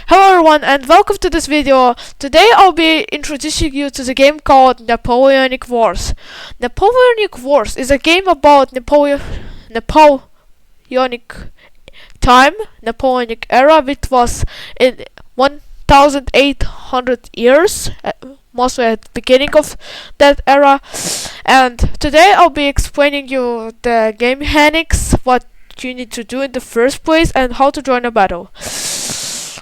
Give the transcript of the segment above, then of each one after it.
Hello everyone and welcome to this video. Today I'll be introducing you to the game called Napoleonic Wars. Napoleonic Wars is a game about Napoleonic time, Napoleonic era, which was in 1800 years, mostly at the beginning of that era. And today I'll be explaining you the game mechanics, what you need to do in the first place, and how to join a battle.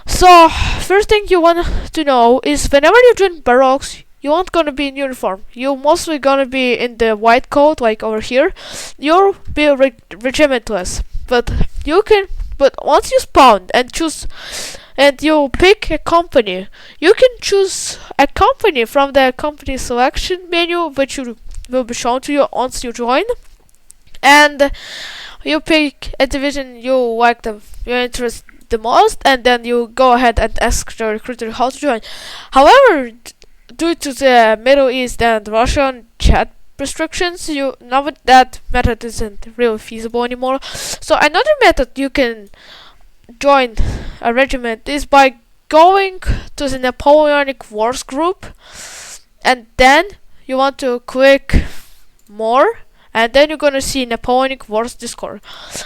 So, first thing you want to know is whenever you join barracks, you aren't gonna be in uniform. You're mostly gonna be in the white coat, like over here. You'll be regimentless, but once you spawn and you pick a company, you can choose a company from the company selection menu, which will be shown to you once you join, and you pick a division you're interested the most, and then you go ahead and ask the recruiter how to join. However, due to the Middle East and Russian chat restrictions, now that method isn't really feasible anymore. So another method you can join a regiment is by going to the Napoleonic Wars group, and then you want to click more, and then you're gonna see Napoleonic Wars Discord.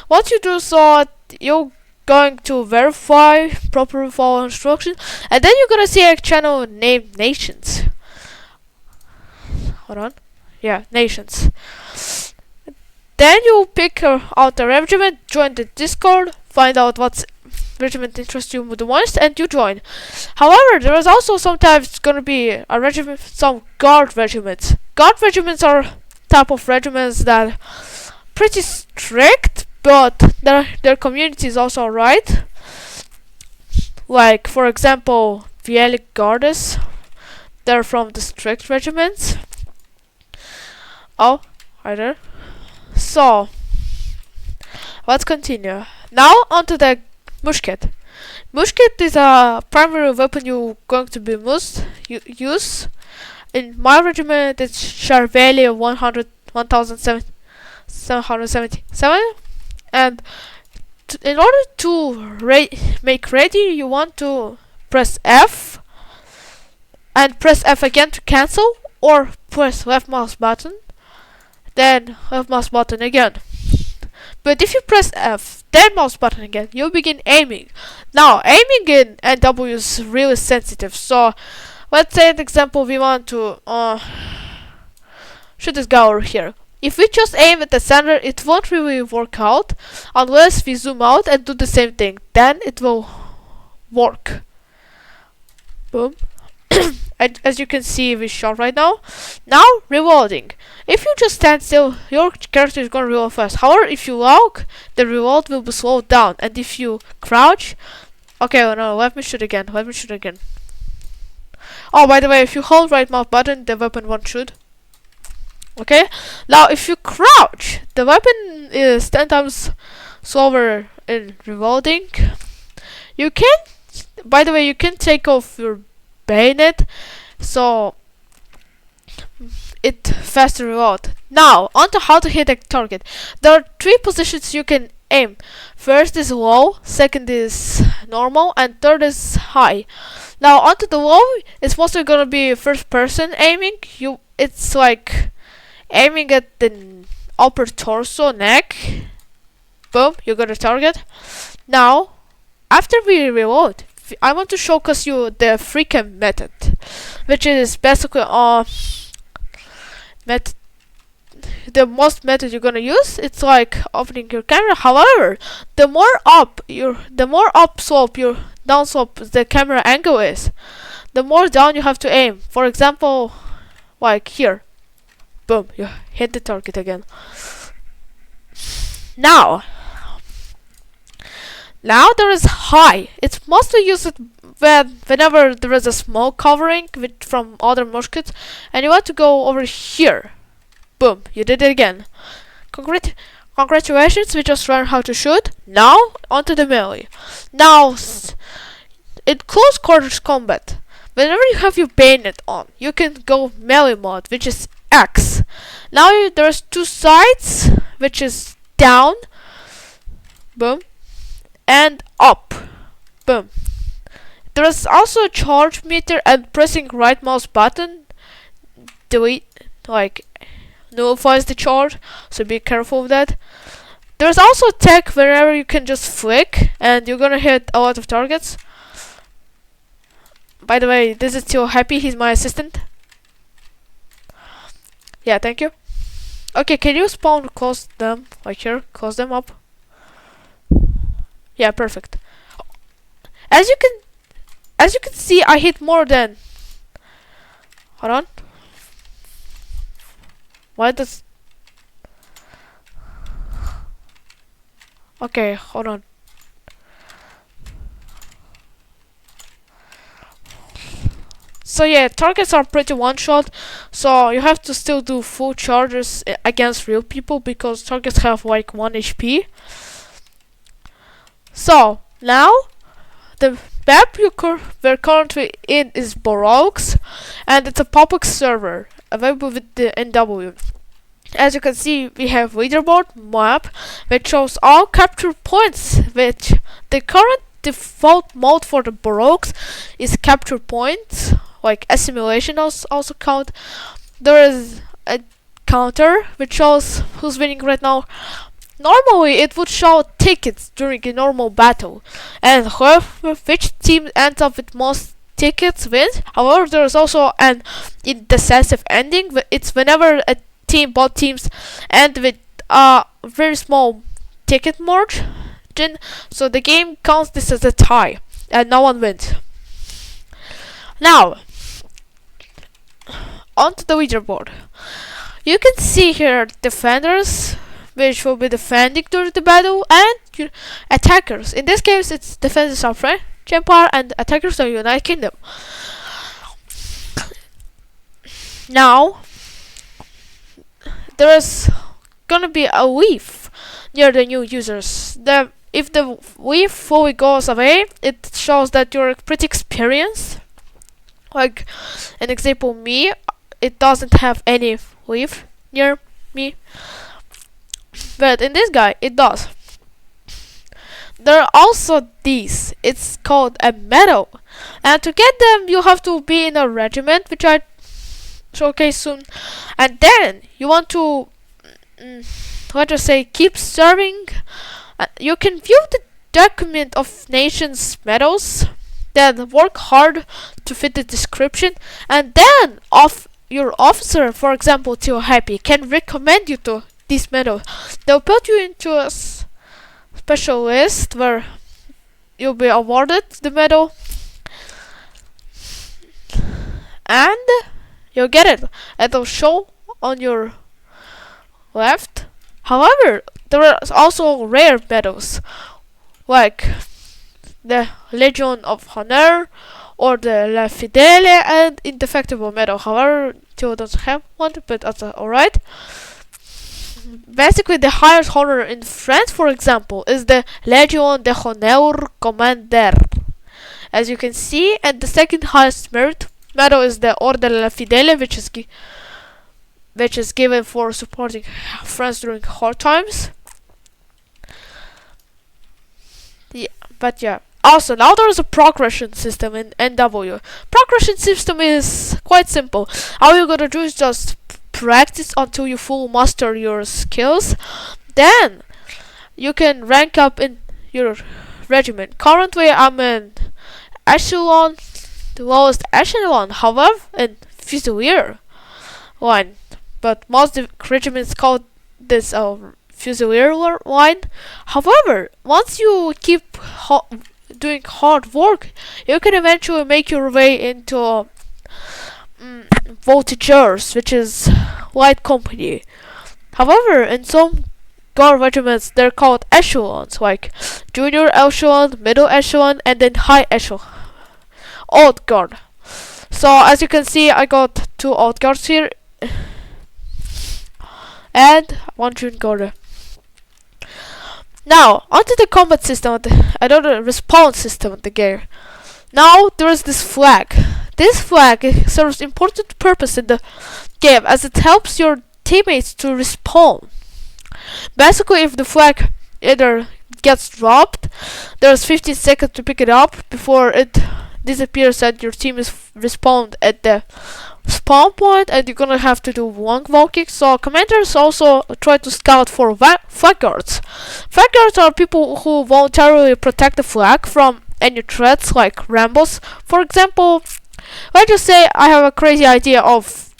Once you do so, you're going to verify, properly follow instructions, and then you're gonna see a channel named Nations. Hold on. Yeah, Nations. Then you pick out a regiment, join the Discord, find out what regiment interests you the most, and you join. However, there is also sometimes gonna be a regiment, some guard regiments. Guard regiments are type of regiments that pretty strict, but their community is also right. Like, for example, Vielik Guards, they're from the strict regiments. Oh, right there. So, let's continue. Now onto the musket. Musket is a primary weapon you're going to be use. In my regiment, it's Charvelli 1777, and in order to make ready, you want to press F, and press F again to cancel, or press left mouse button, then left mouse button again. But if you press F, then mouse button again, you'll begin aiming. Now, aiming in NW is really sensitive, so let's say, an example, we want to shoot this guy over here. If we just aim at the center, it won't really work out unless we zoom out and do the same thing. Then it will work. Boom. And as you can see, we shot right now. Now, reloading. If you just stand still, your character is gonna reload fast. However, if you walk, the reload will be slowed down. And if you crouch, okay, no, let me shoot again. Oh, by the way, if you hold right mouse button, the weapon won't shoot. Okay, now if you crouch, the weapon is 10 times slower in reloading. You can, by the way, you can take off your bayonet, so it faster reload. Now, onto how to hit a target. There are 3 positions you can aim. First is low, second is normal, and third is high. Now, onto the low, it's mostly gonna be first person aiming. It's like aiming at the upper torso, neck. Boom, you got a target. Now, after we reload, I want to showcase you the free cam method, which is basically the most method you're gonna use. It's like opening your camera. However, the more up slope your down slope the camera angle is, the more down you have to aim. For example, like here. Boom, you hit the target again. Now there is high. It's mostly used whenever there is a smoke covering from other muskets, and you want to go over here. Boom, you did it again. Congratulations, we just learned how to shoot. Now onto the melee. Now, in close quarters combat, whenever you have your bayonet on, you can go melee mode, which is X. Now there's 2 sides, which is down, boom, and up, boom. There is also a charge meter, and pressing right mouse button delete like nullifies the charge, so be careful of that. There's also a tech wherever you can just flick and you're gonna hit a lot of targets. By the way, this is Tio Happy, he's my assistant. Yeah, thank you. Okay, can you spawn close them, like here, close them up? Yeah, perfect. As you can see, I hit more than, hold on. Why does, okay, hold on. So yeah, targets are pretty one-shot, so you have to still do full charges against real people because targets have like 1 HP. So now the map we're currently in is Baroques, and it's a public server available with the NW. As you can see, we have leaderboard map which shows all capture points, which the current default mode for the Baroques is capture points, like assimilation also count. There is a counter which shows who's winning right now. Normally it would show tickets during a normal battle, and which team ends up with most tickets wins. However, there is also an indecisive ending. It's whenever both teams end with a very small ticket margin, so the game counts this as a tie and no one wins. Now onto the leaderboard. You can see here defenders, which will be defending during the battle, and attackers. In this case, it's defenders of French Empire and attackers of United Kingdom. Now there is gonna be a leaf near the new users. If the leaf fully goes away, it shows that you're pretty experienced. Like an example, me, it doesn't have any leaf near me, but in this guy it does. There are also these, it's called a medal, and to get them you have to be in a regiment, which I showcase soon, and then you want to let us say keep serving. You can view the document of nations medals, then work hard to fit the description, and then your officer, for example Tio Happy, can recommend you to this medal. They'll put you into a special list where you'll be awarded the medal, and you'll get it. It'll show on your left. However, there are also rare medals, like the Legion of Honor or the La Fidele and Indefectible medal. However, Tio doesn't have one, but that's alright. Basically, the highest honor in France, for example, is the Legion de Honneur Commander, as you can see, and the second highest merit medal is the Ordre de la Fidele, which is given for supporting France during hard times. Yeah, but yeah. Also, now there is a progression system in NW. Progression system is quite simple. All you gotta do is just practice until you full master your skills. Then you can rank up in your regiment. Currently, I'm in Echelon, the lowest Echelon. However, in Fusilier line, but most regiments call this Fusilier line. However, once you keep doing hard work, you can eventually make your way into voltigeurs, which is light company. However, in some guard regiments they're called echelons, like junior echelon, middle echelon, and then high echelon, old guard. So as you can see, I got 2 old guards here and 1 junior guard. Now, onto the combat system, another respawn system of the game. Now, there is this flag. This flag serves important purpose in the game as it helps your teammates to respawn. Basically, if the flag either gets dropped, there's 15 seconds to pick it up before it disappears and your team is respawned at the spawn point, and you're gonna have to do one walking. So commanders also try to scout for flag guards. Flag guards are people who voluntarily protect the flag from any threats like Rambos. For example, let's just say I have a crazy idea of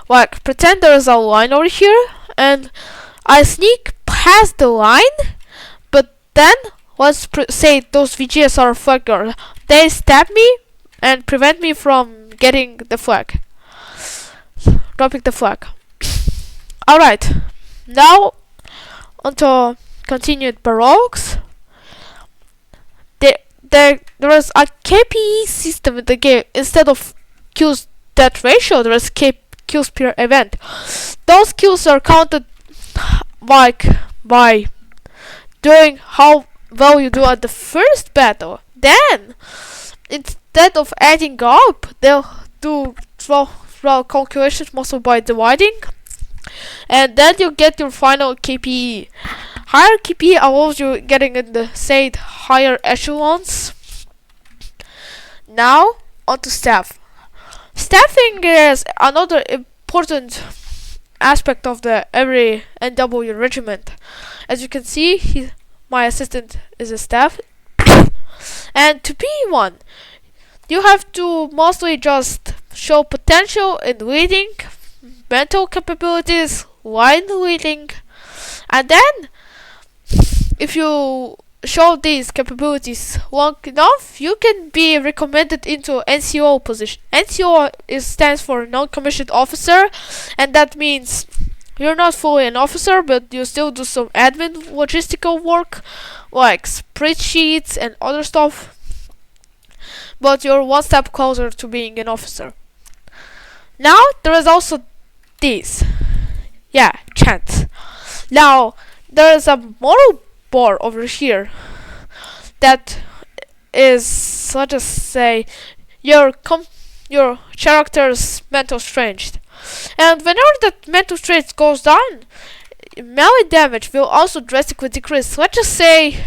like pretend there is a line over here and I sneak past the line, but then let's say those VGS are flag guards. They stab me and prevent me from getting the flag, dropping the flag. Alright, now onto continued baroques. There is a KPE system in the game. Instead of kills death ratio, there is kills per event. Those kills are counted like by doing how well you do at the first battle. Then instead of adding up, they'll do calculations mostly by dividing, and then you get your final KPE. Higher KPE allows you getting in the said higher echelons. Now onto staff. Staffing is another important aspect of the every NW regiment. As you can see, my assistant is a staff. And to be one, you have to mostly just show potential in leading, mental capabilities, line leading, and then if you show these capabilities long enough, you can be recommended into NCO position. NCO stands for non-commissioned officer, and that means you're not fully an officer, but you still do some admin logistical work like spreadsheets and other stuff, but you're one step closer to being an officer. Now there is also this, chance. Now there is a moral bar over here that is, let's just say, your character's mental strength, and whenever that mental strength goes down, melee damage will also drastically decrease. Let's just say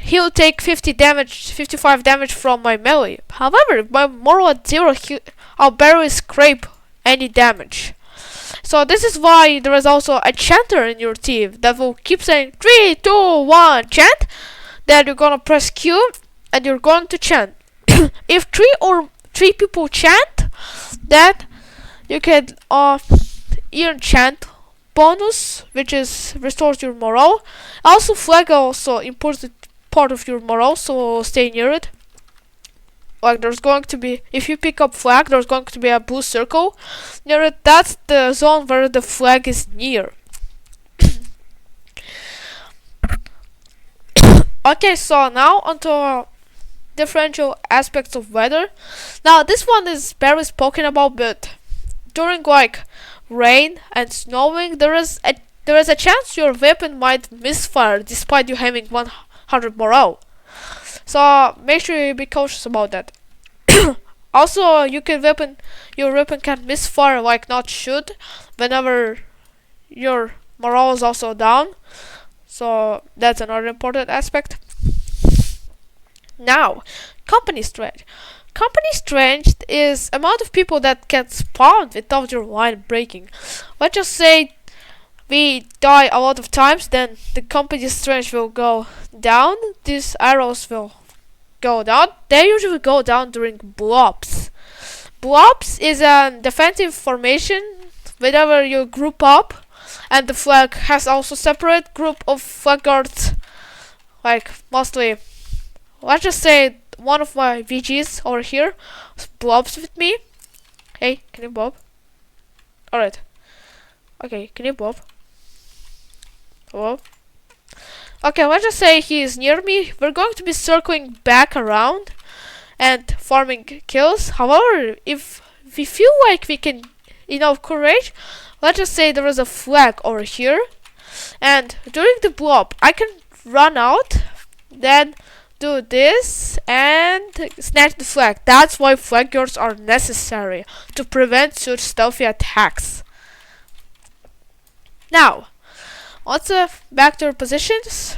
he'll take 55 damage from my melee. However, if my moral at 0, I'll barely scrape any damage. So this is why there is also a chanter in your team that will keep saying 3, 2, 1, chant. Then you're gonna press Q and you're going to chant. If 3 people chant, then you can earn chant bonus, which is restores your morale. Also, flag also important part of your morale, so stay near it. Like there's going to be, if you pick up flag, there's going to be a blue circle near it. That's the zone where the flag is near. Okay, so now onto differential aspects of weather. Now this one is barely spoken about, but during like rain and snowing, there is a chance your weapon might misfire despite you having 100 morale. So make sure you be cautious about that. Also, your weapon can misfire, like not shoot, whenever your morale is also down. So that's another important aspect. Now, company strength. Company strength is amount of people that can spawn without your line breaking. Let's just say we die a lot of times, then the company strength will go down. These arrows will go down. They usually go down during blobs. Blobs is a defensive formation whenever you group up, and the flag has also separate group of flag guards. Like mostly, let's just say one of my VGs over here blobs with me. Hey, can you bob? Alright. Okay, can you bob? Hello? Okay, let's just say he is near me. We're going to be circling back around and farming kills. However, if we feel like we can enough courage, let's just say there is a flag over here, and during the blob I can run out, then do this and snatch the flag. That's why flag guards are necessary, to prevent such stealthy attacks. Now let's back to our positions.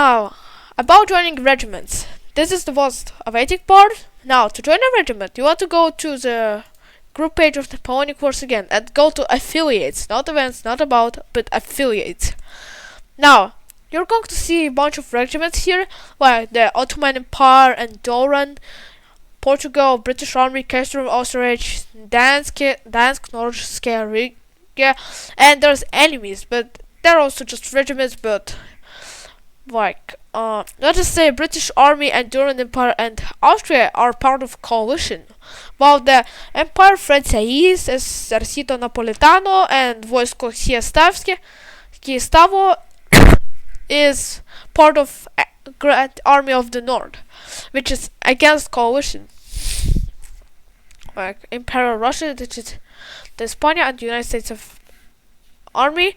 Now, about joining regiments. This is the most awaiting part. Now, to join a regiment, you want to go to the group page of the Napoleonic Wars again and go to affiliates, not events, not about, but affiliates. Now, you're going to see a bunch of regiments here, like the Ottoman Empire, Andorran, Portugal, British Army, Castro, Oostenrijk, Dansk, Norske, Riga, and there's enemies, but they're also just regiments, but like, let's just say British Army, Andorran Empire, and Austria are part of coalition, while the Empire Francese, Esercito Napoletano, and Wojsko Kiestowo is part of Grand Army of the North, which is against coalition. Like Imperial Russia, which is the Spain and the United States of Army,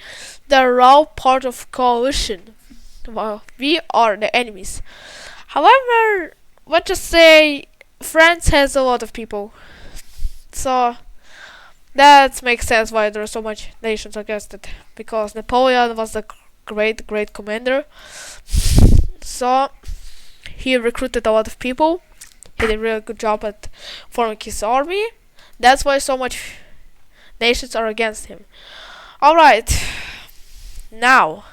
they're all part of coalition. Well, we are the enemies. However, let's just say France has a lot of people, so that makes sense why there are so much nations against it, because Napoleon was the great commander, so he recruited a lot of people. He did a really good job at forming his army. That's why so much nations are against him. Alright, now.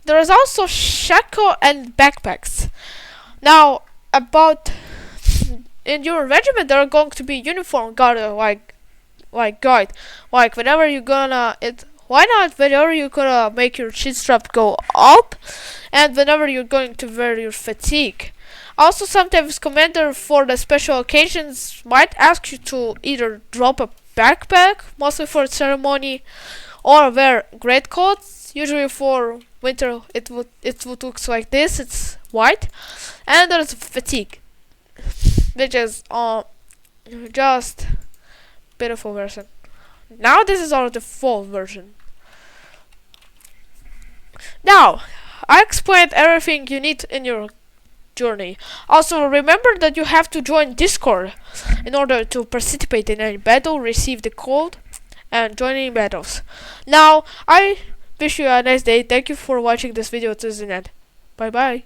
There is also shako and backpacks. Now, about in your regiment, there are going to be uniform guard, guide. Like whenever you're gonna why not whenever you're gonna make your chin strap go up, and whenever you're going to wear your fatigue. Also, sometimes commander for the special occasions might ask you to either drop a backpack, mostly for ceremony, or wear greatcoats. Usually for winter, it would look like this. It's white, and there's fatigue, which is just beautiful version. Now this is our default version. Now I explained everything you need in your journey. Also, remember that you have to join Discord in order to participate in any battle, receive the code, and join in battles. Now, I wish you a nice day. Thank you for watching this video to the end. Bye bye.